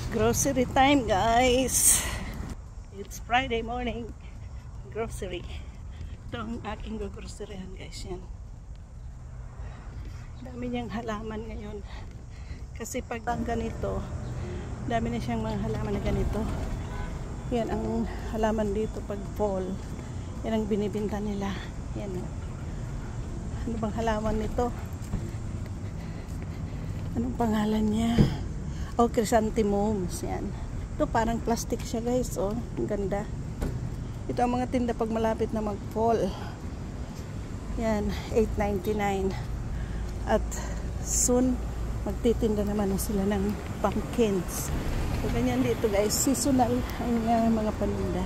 Grocery time, guys. It's Friday morning. Grocery. Ito ang aking groceryhan, guys. Yan. Dami niyang halaman ngayon. Kasi pag ganito, dami na siyang mga halaman na ganito. Yan ang halaman dito pag fall. Yan ang binibinta nila. Yan. Ano bang halaman nito? Anong pangalan niya? Oh, chrysanthemums. Yan. Ito parang plastic siya, guys. Oh, ang ganda. Ito ang mga tinda pag malapit na mag-fall. Yan, $8.99. At soon, magtitinda naman na sila ng pumpkins. So, ganyan dito, guys. Seasonal ang mga paninda.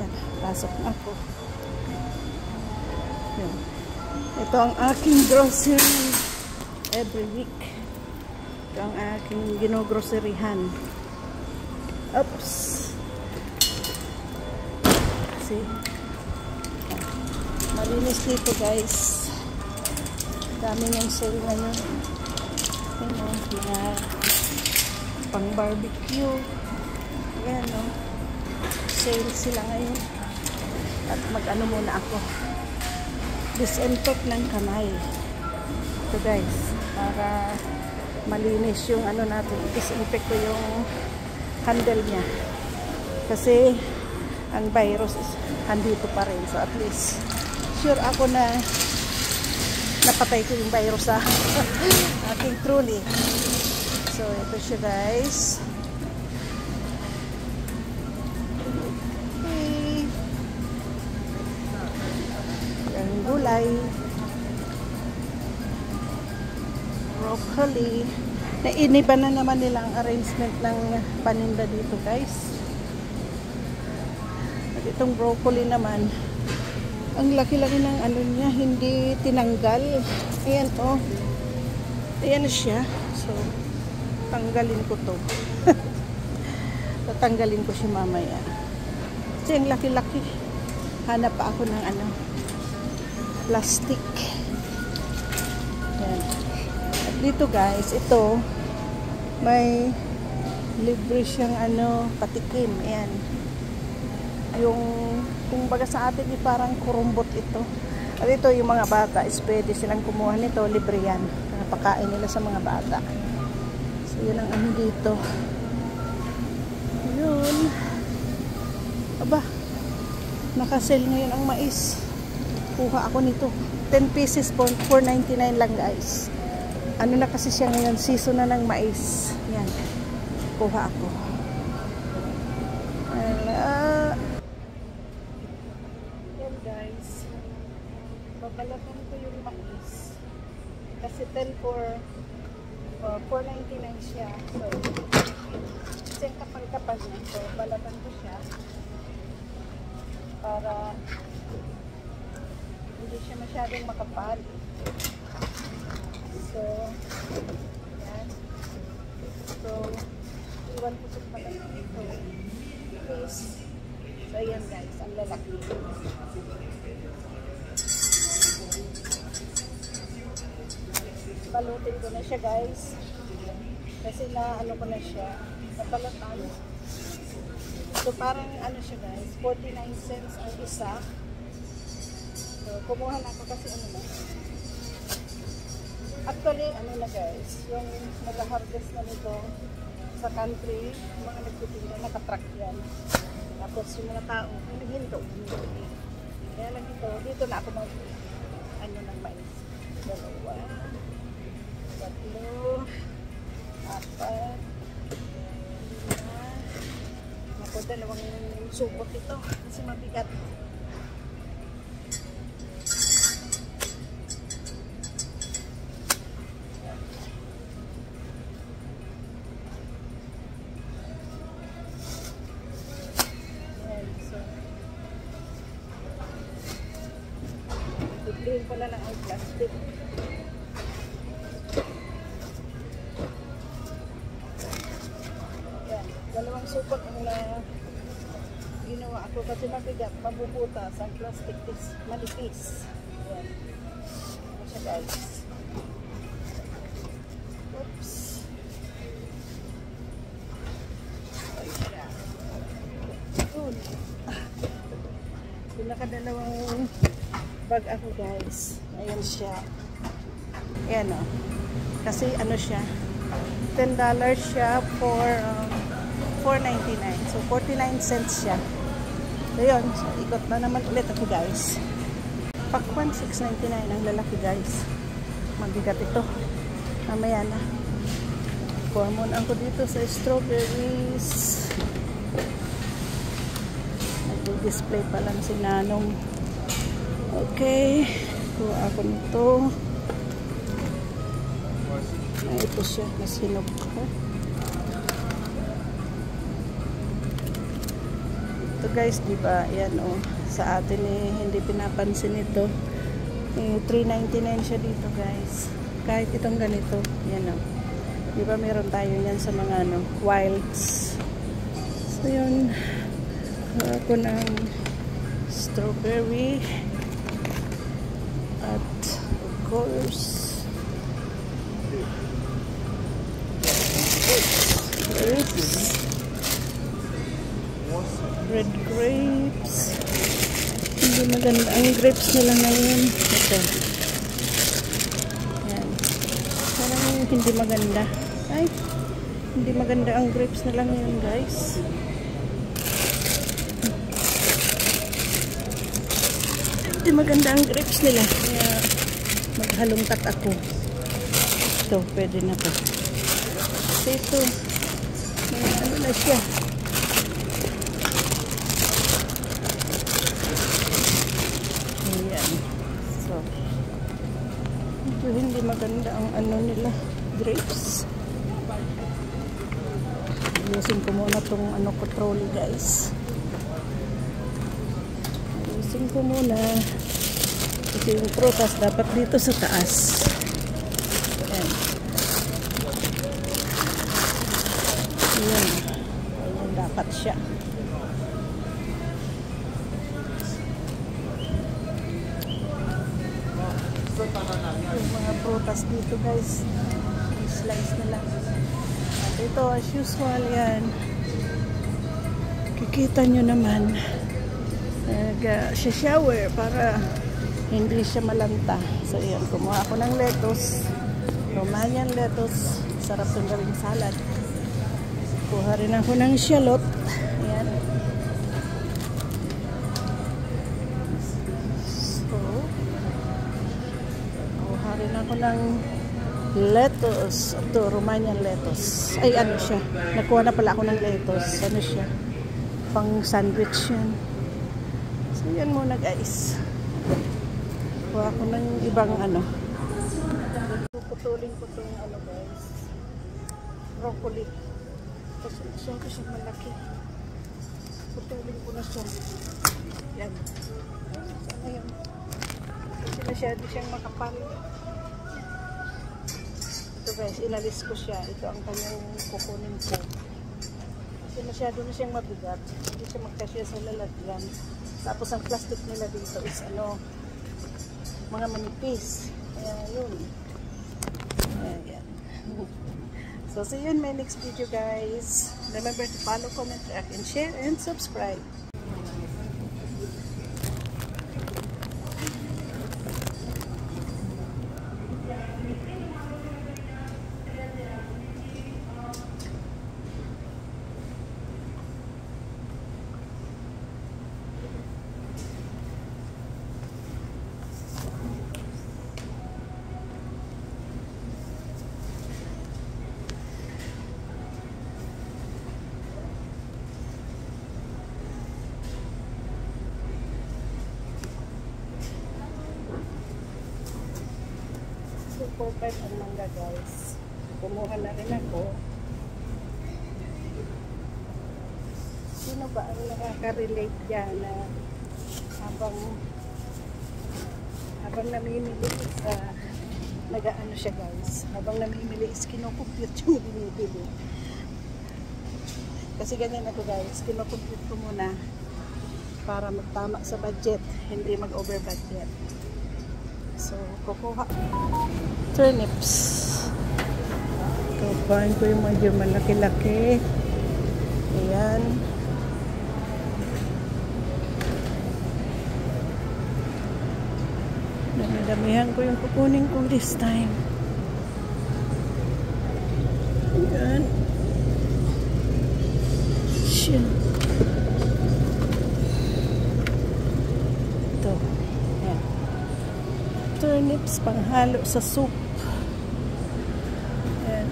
Yan, pasok na ako. Yan. Ito ang aking grocery every week. Ito ang aking ginogroceryhan. Oops. See? Malinis dito, guys. Dami ng sale ngayon. Mga pang barbecue. Ayan, no? Sale sila ngayon. At mag-ano muna ako. Disinfect ng kamay. Ito, guys. Para malinis yung ano natin, disinfect ko yung handle niya kasi ang virus is andito pa rin, so at least sure ako na napatay ko yung virus sa aking truly. So ito siya, guys. Okay. Yung gulay, broccoli. Nainiba na naman nila ang arrangement ng paninda dito, guys. At itong broccoli naman, ang laki-laki ng ano niya, hindi tinanggal. Ayan, oh. Ayan siya. So, tanggalin ko to. Tatanggalin ko siya mamaya. Kasi ang laki-laki. Hanap pa ako ng ano, plastic. Ayan. Dito, guys, ito may libre siyang ano, patikim. Ayan. Yung kung baga sa atin parang kurumbot ito. At ito yung mga bata, is pwede silang kumuha nito, libre yan. Napakain nila sa mga bata. So yun ang ano dito. Yun. Aba, nakasale ngayon ang mais. Kuha ako nito. 10 pieces for $4.99 lang, guys. Ano na kasi siya ngayon, season na ng mais. Yan. Kuha ako. Yan, guys. Babalatan ko yung mais. Kasi 10 for $4.99 siya. So, kasi kapal-kapal niya. So, balatan ko siya. Para hindi siya masyadong makapal. So, yan. So, iwan ko sa palang dito. Please. So, yan, guys. Ang lalaki. Balutin ko na siya, guys. Kasi na, ano ko na siya. Nabalatan. So, parang, ano siya, guys. 49 cents ang isa. So, kumuha na ako kasi ano na. Actually, ano na, guys, yung nag-harvest na nito sa country, mga nagtitinda, nakatrack yan. Tapos yung mga tao, hinihinto. Kaya lang dito na ako mag, ano ng mais. 2, 3, 4, 5. Ako, 2 supot ito kasi mabigat. Librihin pala lang ang plastic. Yan. 2 supot ang ginawa ako kasi mabigat, mabubutas ang plastic is manipis. Yan. Ano siya, guys. Oops. nakadalawang bag ako guys. Ayan siya. Ayan o. Kasi ano siya, $10 siya for $4.99. So 49 cents siya. So yun, so, ikot na naman ulit ako guys. Pakwan, $6.99 ang lalaki guys. Mabigat ito. Mamaya na. Kuha muna ako dito sa strawberries. Nag-display pa lang si Nanong. Okay. Kuha ako nito. Ito siya. Nasinog ko. Ito guys, diba? Ayan o. Sa atin hindi pinapansin ito. $3.99 siya dito guys. Kahit itong ganito. Ayan o. Diba meron tayo yan sa mga wilds. So yun. Ako ng strawberry. At of course grapes. Red grapes. Hindi maganda ang grapes nila ngayon. Ito. Yan. Parang hindi maganda. Ay, hindi maganda ang grapes nila ngayon guys. Hindi maganda ang grapes nila. Kaya maghalongkat ako. Ito, pwede na to. Kasi ito, ano na siya. Ayan. So, ito hindi maganda ang ano nila, grapes. Ayusin ko muna itong trolley guys. Ayusin ko muna. Kasi yung prutas dapat dito sa taas. Ayan. Ayan. Ayan dapat siya. Yung mga prutas dito guys, slice nila. At ito as usual yan, kikita nyo naman shower para hindi siya malanta. So yan, kumuha ako ng lettuce, Romanian lettuce, sarap yung gawing salad. Kuha rin ako ng shallot. Ayan. Rin ako ng lettuce. Ito, Romanian lettuce. Ay, ano siya? Nakuha na pala ako ng lettuce. Ano siya? Pang sandwich yan. So, yan muna guys. Kuha ako ng ibang puputulin ko itong guys. Broccoli. Kasi siyempre siya malaki. Putulin ko na siya. Yan. Ayan. Kasi masyado siyang makapal. Ito guys, inalis ko siya. Ito ang kanyang kukunin ko. Kasi masyado na siyang mabigat. Hindi siya magkasya sa lalagyan. Tapos ang plastic nila dito is mga manipis. Kaya yun. Ayan. So see you in my next video guys. Remember to follow, comment, react, and share, and subscribe. Super ang mangga guys. Kumuha na rin ako. Sino ba ang nakaka-relate dyan na habang namimili sa nag-ano siya guys. Habang namimili is kinocompute yung binibili. Kasi ganyan ako guys. Kinocompute ko muna para magtama sa budget. Hindi mag-over budget. So, kukuha turnips. Kukuhain ko yung medyo malaki-laki. Ayan. Dami-damihan ko yung kukunin ko this time. Ayan. Shit. Ito. Ayan. Turnips panghalo sa soup. Ayan.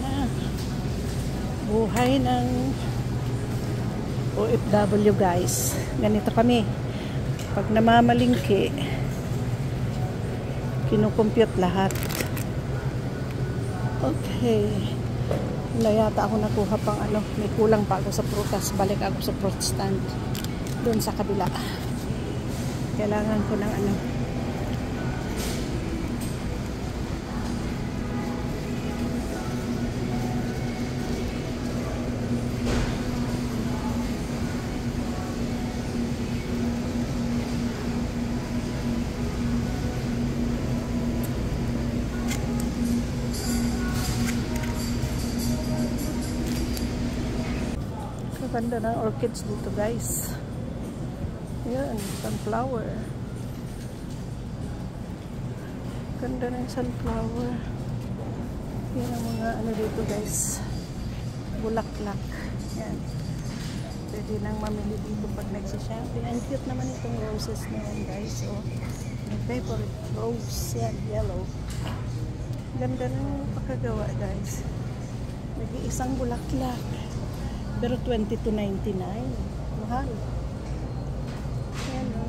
Ayan. Buhay ng OFW guys. Ganito kami. Pag namamalingki, kinukompute lahat. Okay. Wala yata ako nakuha pang ano. May kulang pa ako sa prutas. Balik ako sa fruit stand. Doon sa kabila. Kailangan ko ng ano. Ganda ng orchids dito guys. Yan, sunflower. Ganda ng sunflower. Yan ang mga ano dito guys. Bulaklak. Yan. Pwede nang mamili dito pag nagsishopping. Ang cute naman itong roses na yan guys. So, my favorite rose. Yan, yellow. Ganda ng pakagawa guys. Nag-iisang bulaklak. Pero 22.99. Mahal. Ayan o.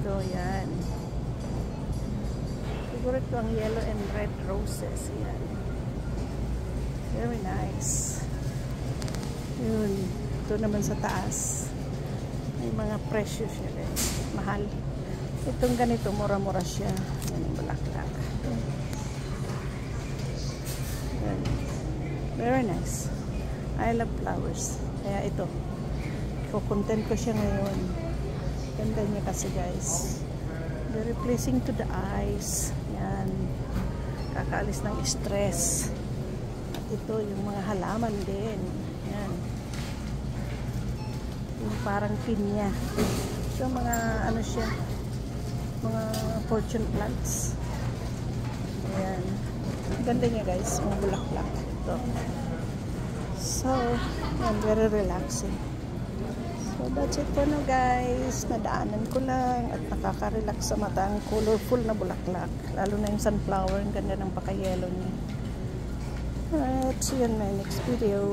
So, yan. Siguro ito ang yellow and red roses. Yan. Very nice. Yun. Ito naman sa taas. May mga presyo siya guys. Mahal. Itong ganito, mura-mura siya. Yan yung bulaklak. Yan. Very nice. I love flowers. Kaya ito. Kukontent ko siya ngayon. Ganda niya kasi guys. Very pleasing to the eyes. Yan. Kakaalis ng stress. At ito yung mga halaman din. Yan. Yung parang pinya. So mga ano siya. Mga fortune plants. Ayan. Ganda niya guys. Mga bulaklak. Ito. So, yan, very relaxing. So, that's it for now guys. Nadaanan ko lang at nakaka-relax sa mata ang colorful na bulaklak. Lalo na yung sunflower. Ang ganda ng paka-yellow niya. Alright, see you in my next video.